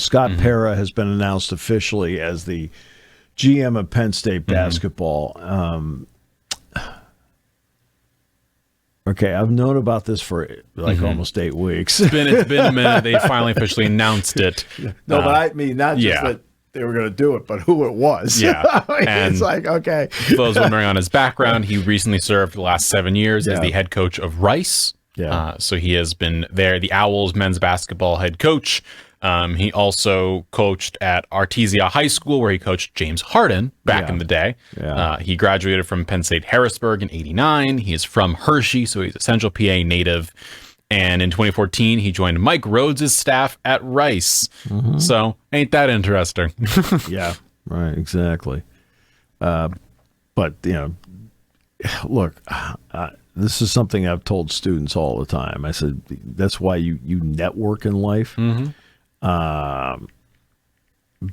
Scott Pera has been announced officially as the GM of Penn State basketball. Okay, I've known about this for almost 8 weeks. It's been a minute. They finally officially announced it. No, but I mean not just that they were going to do it, but who it was. Yeah, and it's like, okay. For those wondering on his background, he recently served the last 7 years as the head coach of Rice. Yeah. So he has been there, the Owls men's basketball head coach. He also coached at Artesia High School, where he coached James Harden back in the day. Yeah. He graduated from Penn State Harrisburg in '89. He is from Hershey, so he's a Central PA native. And in 2014, he joined Mike Rhodes' staff at Rice. So ain't that interesting? Yeah, right, exactly. But, look, this is something I've told students all the time. I said, that's why you network in life.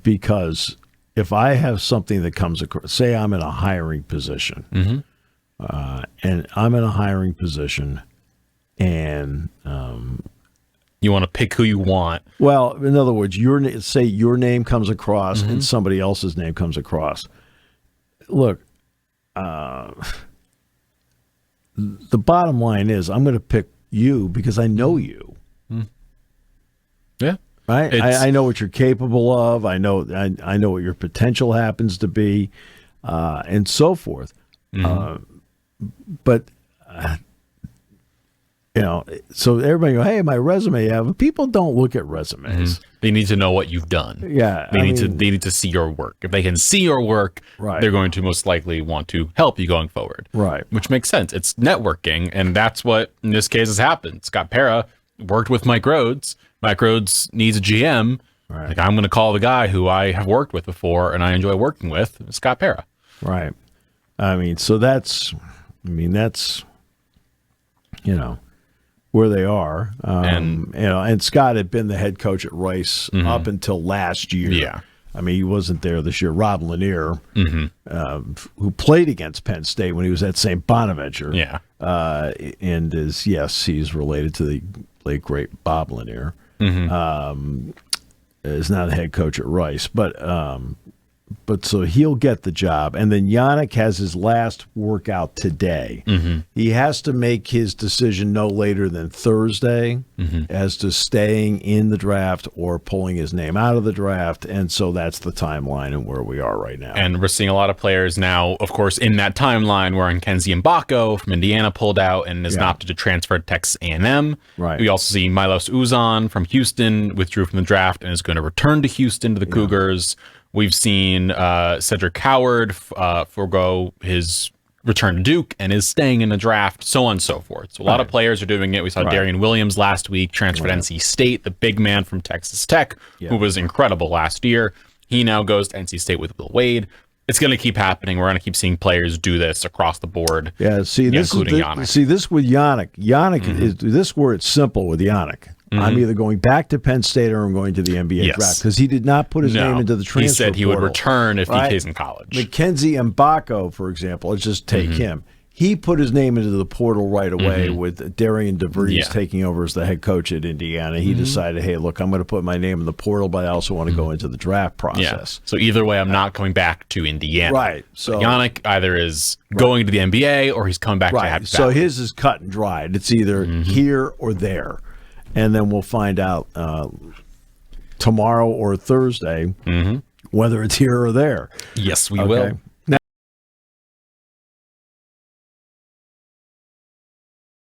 Because if I have something that comes across, say I'm in a hiring position, and I'm in a hiring position, and you want to pick who you want. Well, in other words, say your name comes across and somebody else's name comes across. Look, the bottom line is I'm going to pick you because I know you. Yeah. Right? I know what you're capable of. I know what your potential happens to be, and so forth. But so everybody go, hey, my resume. Yeah, but people don't look at resumes. They need to know what you've done. Yeah, they need to see your work. If they can see your work, they're going to most likely want to help you going forward. Right. Which makes sense. It's networking, and that's what in this case has happened. Scott Pera worked with Mike Rhodes. Mike Rhodes needs a GM. Right. Like, I'm going to call the guy who I have worked with before and I enjoy working with, Scott Pera. Right. I mean, so that's where they are. And Scott had been the head coach at Rice up until last year. Yeah. I mean, he wasn't there this year. Rob Lanier, who played against Penn State when he was at St. Bonaventure. Yeah. And he's related to the late, great Bob Lanier. Is now the head coach at Rice. But so he'll get the job. And then Yanic has his last workout today. He has to make his decision no later than Thursday as to staying in the draft or pulling his name out of the draft. And so that's the timeline and where we are right now. And we're seeing a lot of players now, of course, in that timeline where Kenzie Mbako from Indiana pulled out and is opted to transfer to Texas A&M. Right. We also see Milos Uzan from Houston withdrew from the draft and is going to return to Houston to the Cougars. We've seen Cedric Howard forego his return to Duke and is staying in the draft, so on and so forth. So a lot of players are doing it. We saw Darian Williams last week, transferred to NC State, the big man from Texas Tech, who was incredible last year. He now goes to NC State with Will Wade. It's going to keep happening. We're going to keep seeing players do this across the board. Yeah, see, including Yanic. See, this with Yanic. Yanic is this where it's simple with Yanic. I'm either going back to Penn State or I'm going to the NBA draft because he did not put his name into the transfer He said he would portal, return if he stays in college. Mackenzie Mbako, for example, let's just take him. He put his name into the portal right away with Darian DeVries taking over as the head coach at Indiana. He decided, hey, look, I'm going to put my name in the portal, but I also want to go into the draft process. So either way, I'm not coming back to Indiana. Right. So Yanic either is going to the NBA or he's coming back to Happy So Valley. his is cut and dried. It's either here or there. And then we'll find out tomorrow or Thursday whether it's here or there. Yes, we will.